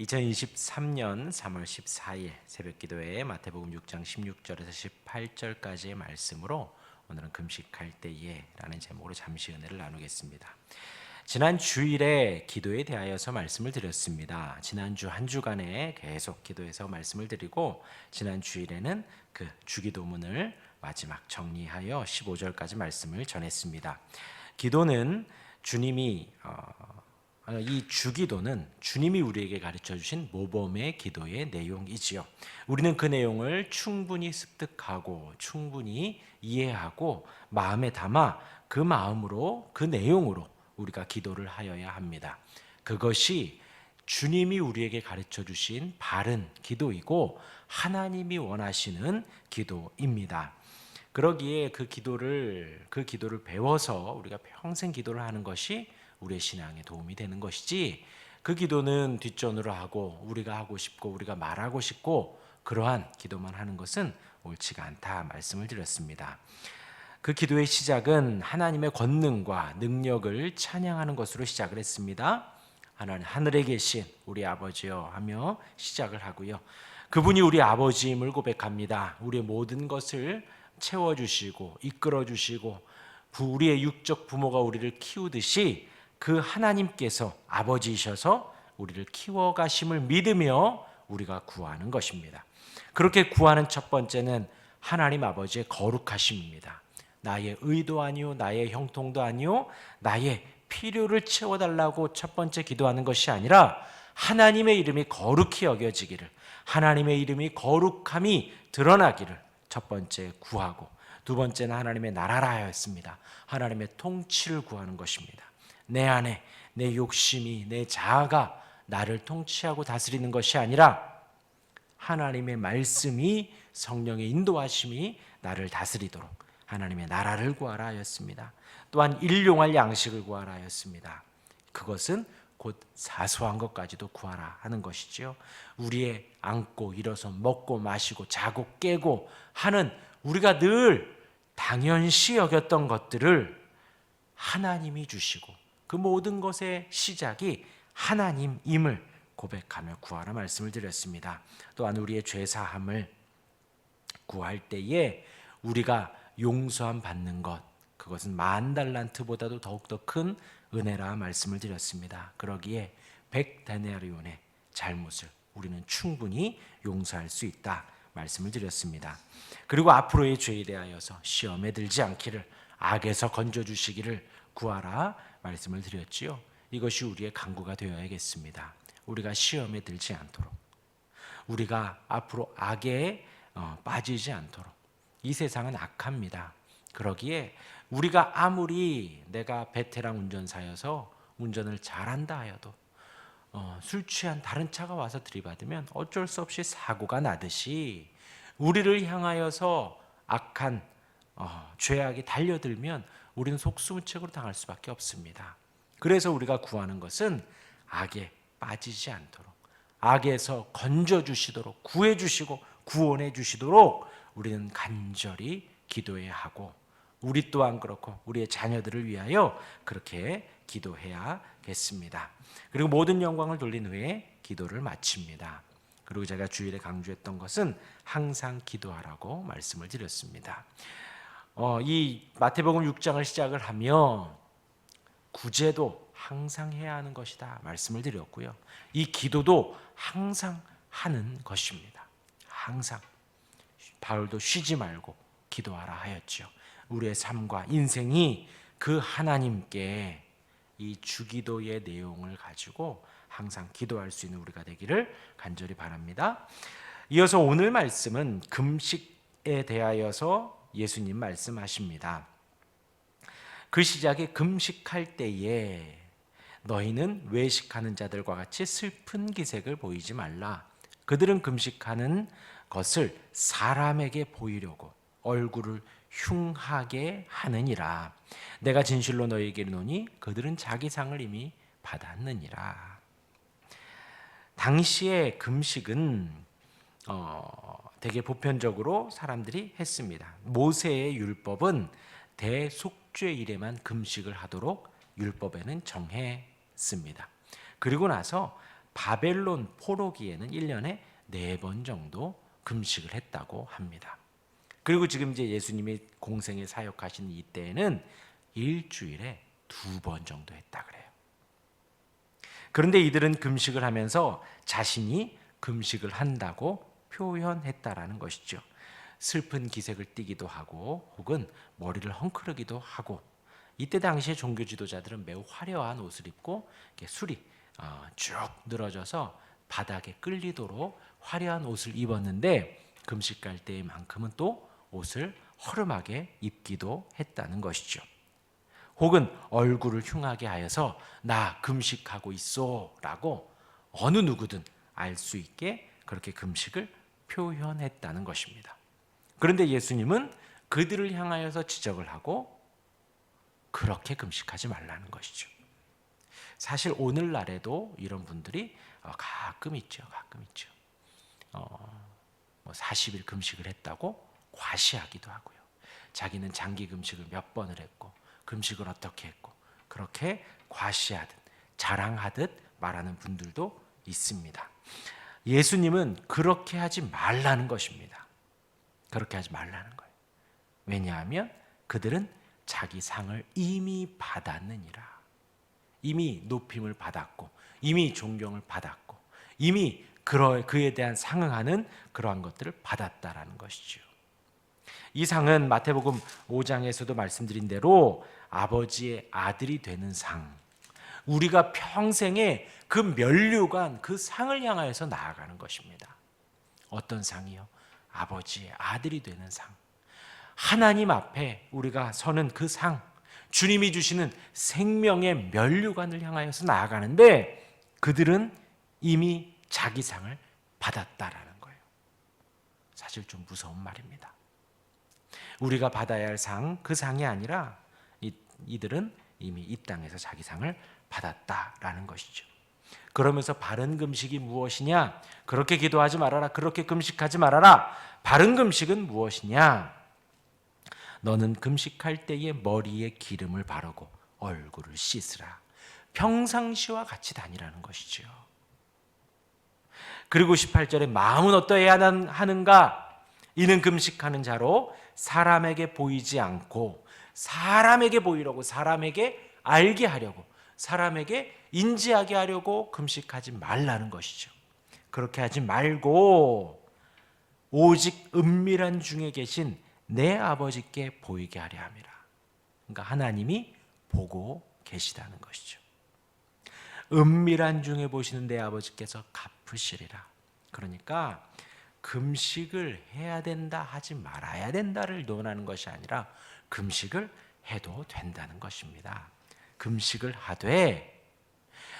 2023년 3월 14일 새벽기도회 마태복음 6장 16절에서 18절까지의 말씀으로 오늘은 금식할 때에 라는 제목으로 잠시 은혜를 나누겠습니다. 지난 주일에 기도에 대하여서 말씀을 드렸습니다. 지난주 한 주간에 계속 기도해서 말씀을 드리고 지난 주일에는 그 주기도문을 마지막 정리하여 15절까지 말씀을 전했습니다. 기도는 주님이 이 주기도는 주님이 우리에게 가르쳐 주신 모범의 기도의 내용이지요. 우리는 그 내용을 충분히 습득하고 충분히 이해하고 마음에 담아 그 마음으로 그 내용으로 우리가 기도를 하여야 합니다. 그것이 주님이 우리에게 가르쳐 주신 바른 기도이고 하나님이 원하시는 기도입니다. 그러기에 그 기도를 배워서 우리가 평생 기도를 하는 것이 우리의 신앙에 도움이 되는 것이지, 그 기도는 뒷전으로 하고 우리가 하고 싶고 우리가 말하고 싶고 그러한 기도만 하는 것은 옳지가 않다 말씀을 드렸습니다. 그 기도의 시작은 하나님의 권능과 능력을 찬양하는 것으로 시작을 했습니다. 하나님 하늘에 계신 우리 아버지여 하며 시작을 하고요. 그분이 우리 아버지임을 고백합니다. 우리의 모든 것을 채워주시고 이끌어주시고 우리의 육적 부모가 우리를 키우듯이 그 하나님께서 아버지이셔서 우리를 키워가심을 믿으며 우리가 구하는 것입니다. 그렇게 구하는 첫 번째는 하나님 아버지의 거룩하심입니다. 나의 의도 아니요 나의 형통도 아니요 나의 필요를 채워달라고 첫 번째 기도하는 것이 아니라 하나님의 이름이 거룩히 여겨지기를, 하나님의 이름이 거룩함이 드러나기를 첫 번째 구하고, 두 번째는 하나님의 나라라 하였습니다. 하나님의 통치를 구하는 것입니다. 내 안에 내 욕심이, 내 자아가 나를 통치하고 다스리는 것이 아니라 하나님의 말씀이, 성령의 인도하심이 나를 다스리도록 하나님의 나라를 구하라 하였습니다. 또한 일용할 양식을 구하라 하였습니다. 그것은 곧 사소한 것까지도 구하라 하는 것이지요. 우리의 앉고 일어서 먹고 마시고 자고 깨고 하는 우리가 늘 당연시 여겼던 것들을 하나님이 주시고 그 모든 것의 시작이 하나님임을 고백하며 구하라 말씀을 드렸습니다. 또한 우리의 죄사함을 구할 때에 우리가 용서함 받는 것, 그것은 10,000달란트보다도 더욱더 큰 은혜라 말씀을 드렸습니다. 그러기에 100데나리온의 잘못을 우리는 충분히 용서할 수 있다 말씀을 드렸습니다. 그리고 앞으로의 죄에 대하여서 시험에 들지 않기를, 악에서 건져주시기를 구하라 말씀을 드렸지요. 이것이 우리의 간구가 되어야겠습니다. 우리가 시험에 들지 않도록, 우리가 앞으로 악에 빠지지 않도록. 이 세상은 악합니다. 그러기에 우리가 아무리 내가 베테랑 운전사여서 운전을 잘한다 하여도 술 취한 다른 차가 와서 들이받으면 어쩔 수 없이 사고가 나듯이 우리를 향하여서 악한 죄악이 달려들면 우리는 속수무책으로 당할 수밖에 없습니다. 그래서 우리가 구하는 것은 악에 빠지지 않도록, 악에서 건져주시도록, 구해주시고 구원해 주시도록 우리는 간절히 기도해야 하고, 우리 또한 그렇고 우리의 자녀들을 위하여 그렇게 기도해야겠습니다. 그리고 모든 영광을 돌린 후에 기도를 마칩니다. 그리고 제가 주일에 강조했던 것은 항상 기도하라고 말씀을 드렸습니다. 이 마태복음 6장을 시작을 하며 구제도 항상 해야 하는 것이다 말씀을 드렸고요. 이 기도도 항상 하는 것입니다. 항상. 바울도 쉬지 말고 기도하라 하였죠. 우리의 삶과 인생이 그 하나님께 이 주기도의 내용을 가지고 항상 기도할 수 있는 우리가 되기를 간절히 바랍니다. 이어서 오늘 말씀은 금식에 대하여서 예수님 말씀하십니다. 그 시작에 금식할 때에 너희는 외식하는 자들과 같이 슬픈 기색을 보이지 말라. 그들은 금식하는 것을 사람에게 보이려고 얼굴을 흉하게 하느니라. 내가 진실로 너희에게 이르노니 그들은 자기 상을 이미 받았느니라. 당시의 금식은 되게 보편적으로 사람들이 했습니다. 모세의 율법은 대속죄일에만 금식을 하도록 율법에는 정했습니다. 그리고 나서 바벨론 포로기에는 1년에 4번 정도 금식을 했다고 합니다. 그리고 지금 이제 예수님이 공생에 사역하신 이때에는 일주일에 2번 정도 했다 그래요. 그런데 이들은 금식을 하면서 자신이 금식을 한다고 표현했다라는 것이죠. 슬픈 기색을 띠기도 하고 혹은 머리를 헝클으기도 하고, 이때 당시에 종교 지도자들은 매우 화려한 옷을 입고 술이 쭉 늘어져서 바닥에 끌리도록 화려한 옷을 입었는데, 금식할 때만큼은 또 옷을 허름하게 입기도 했다는 것이죠. 혹은 얼굴을 흉하게 하여서 나 금식하고 있어 라고 어느 누구든 알 수 있게 그렇게 금식을 표현했다는 것입니다. 그런데 예수님은 그들을 향하여서 지적을 하고 그렇게 금식하지 말라는 것이죠. 사실 오늘날에도 이런 분들이 가끔 있죠. 40일 금식을 했다고 과시하기도 하고요. 자기는 장기 금식을 몇 번을 했고 금식을 어떻게 했고 그렇게 과시하듯 자랑하듯 말하는 분들도 있습니다. 예수님은 그렇게 하지 말라는 것입니다. 그렇게 하지 말라는 거예요. 왜냐하면 그들은 자기 상을 이미 받았느니라. 이미 높임을 받았고 이미 존경을 받았고 이미 그에 대한 상응하는 그러한 것들을 받았다라는 것이죠. 이 상은 마태복음 5장에서도 말씀드린 대로 아버지의 아들이 되는 상, 우리가 평생에 그 면류관 그 상을 향하여서 나아가는 것입니다. 어떤 상이요? 아버지의 아들이 되는 상. 하나님 앞에 우리가 서는 그 상, 주님이 주시는 생명의 면류관을 향하여서 나아가는데 그들은 이미 자기 상을 받았다라는 거예요. 사실 좀 무서운 말입니다. 우리가 받아야 할 상, 그 상이 아니라 이들은 이미 이 땅에서 자기 상을 받았다라는 것이죠. 그러면서 바른 금식이 무엇이냐? 그렇게 기도하지 말아라. 그렇게 금식하지 말아라. 바른 금식은 무엇이냐? 너는 금식할 때에 머리에 기름을 바르고 얼굴을 씻으라. 평상시와 같이 다니라는 것이죠. 그리고 18절에 마음은 어떠해야 하는가? 이는 금식하는 자로 사람에게 보이지 않고 사람에게 보이려고, 사람에게 알게 하려고, 사람에게 인지하게 하려고 금식하지 말라는 것이죠. 그렇게 하지 말고 오직 은밀한 중에 계신 내 아버지께 보이게 하려 함이라. 그러니까 하나님이 보고 계시다는 것이죠. 은밀한 중에 보시는 내 아버지께서 갚으시리라. 그러니까 금식을 해야 된다 하지 말아야 된다를 논하는 것이 아니라 금식을 해도 된다는 것입니다. 금식을 하되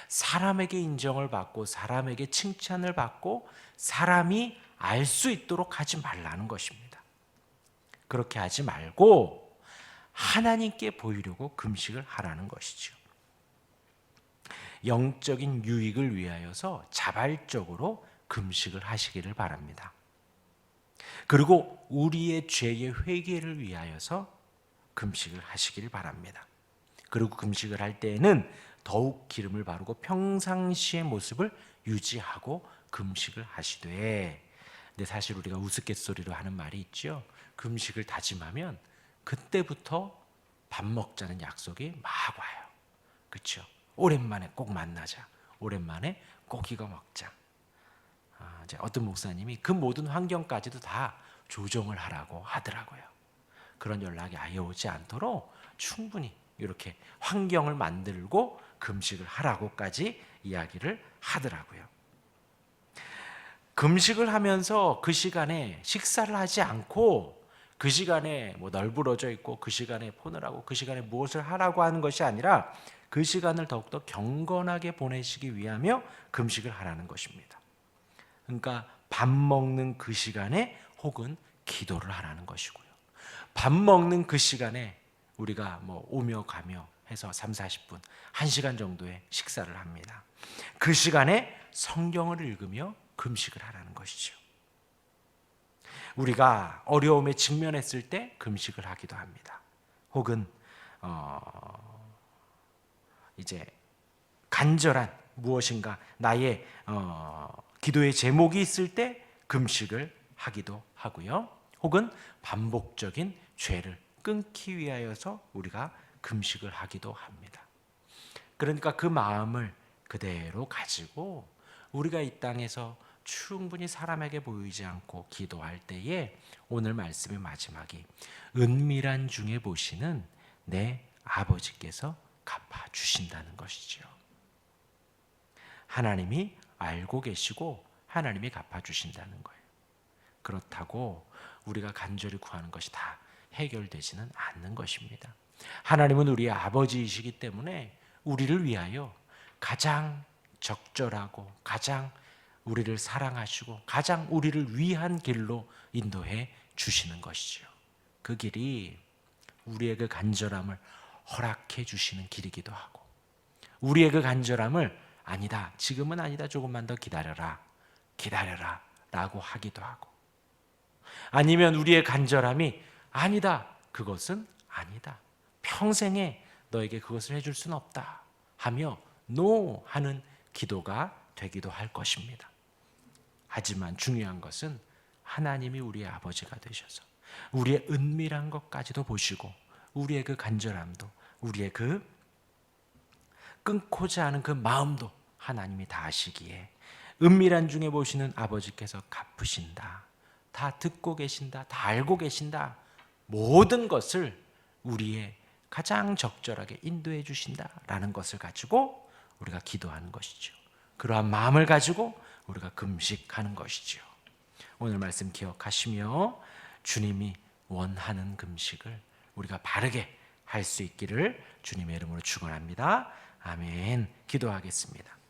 사람에게 인정을 받고 사람에게 칭찬을 받고 사람이 알 수 있도록 하지 말라는 것입니다. 그렇게 하지 말고 하나님께 보이려고 금식을 하라는 것이죠. 영적인 유익을 위하여서 자발적으로 금식을 하시기를 바랍니다. 그리고 우리의 죄의 회개를 위하여서 금식을 하시기를 바랍니다. 그리고 금식을 할 때에는 더욱 기름을 바르고 평상시의 모습을 유지하고 금식을 하시되, 근데 사실 우리가 우스갯소리로 하는 말이 있죠. 금식을 다짐하면 그때부터 밥 먹자는 약속이 막 와요. 그렇죠? 오랜만에 꼭 만나자. 오랜만에 꼭 이거 먹자. 이제 어떤 목사님이 그 모든 환경까지도 다 조정을 하라고 하더라고요. 그런 연락이 아예 오지 않도록 충분히 이렇게 환경을 만들고 금식을 하라고까지 이야기를 하더라고요. 금식을 하면서 그 시간에 식사를 하지 않고 그 시간에 뭐 널브러져 있고 그 시간에 폰을 하고 그 시간에 무엇을 하라고 하는 것이 아니라 그 시간을 더욱더 경건하게 보내시기 위하며 금식을 하라는 것입니다. 그러니까 밥 먹는 그 시간에 혹은 기도를 하라는 것이고요. 밥 먹는 그 시간에 우리가 뭐 오며 가며 해서 30-40분, 1시간 정도의 식사를 합니다. 그 시간에 성경을 읽으며 금식을 하라는 것이죠. 우리가 어려움에 직면했을 때 금식을 하기도 합니다. 혹은 이제 간절한 무엇인가 나의 기도의 제목이 있을 때 금식을 하기도 하고요. 혹은 반복적인 죄를 끊기 위하여서 우리가 금식을 하기도 합니다. 그러니까 그 마음을 그대로 가지고 우리가 이 땅에서 충분히 사람에게 보이지 않고 기도할 때에 오늘 말씀의 마지막이 은밀한 중에 보시는 내 아버지께서 갚아주신다는 것이죠. 하나님이 알고 계시고 하나님이 갚아주신다는 거예요. 그렇다고 우리가 간절히 구하는 것이 다 해결되지는 않는 것입니다. 하나님은 우리의 아버지이시기 때문에 우리를 위하여 가장 적절하고 가장 우리를 사랑하시고 가장 우리를 위한 길로 인도해 주시는 것이죠. 그 길이 우리의 그 간절함을 허락해 주시는 길이기도 하고 우리의 그 간절함을 아니다, 지금은 아니다, 조금만 더 기다려라 라고 하기도 하고 아니면 우리의 간절함이 아니다, 그것은 아니다, 평생에 너에게 그것을 해줄 수는 없다 하며 노 하는 기도가 되기도 할 것입니다. 하지만 중요한 것은 하나님이 우리의 아버지가 되셔서 우리의 은밀한 것까지도 보시고 우리의 그 간절함도 우리의 그 끊고자 하는 그 마음도 하나님이 다 아시기에 은밀한 중에 보시는 아버지께서 갚으신다, 다 듣고 계신다, 다 알고 계신다, 모든 것을 우리의 가장 적절하게 인도해 주신다라는 것을 가지고 우리가 기도하는 것이죠. 그러한 마음을 가지고 우리가 금식하는 것이죠. 오늘 말씀 기억하시며 주님이 원하는 금식을 우리가 바르게 할 수 있기를 주님의 이름으로 축원합니다. 아멘. 기도하겠습니다.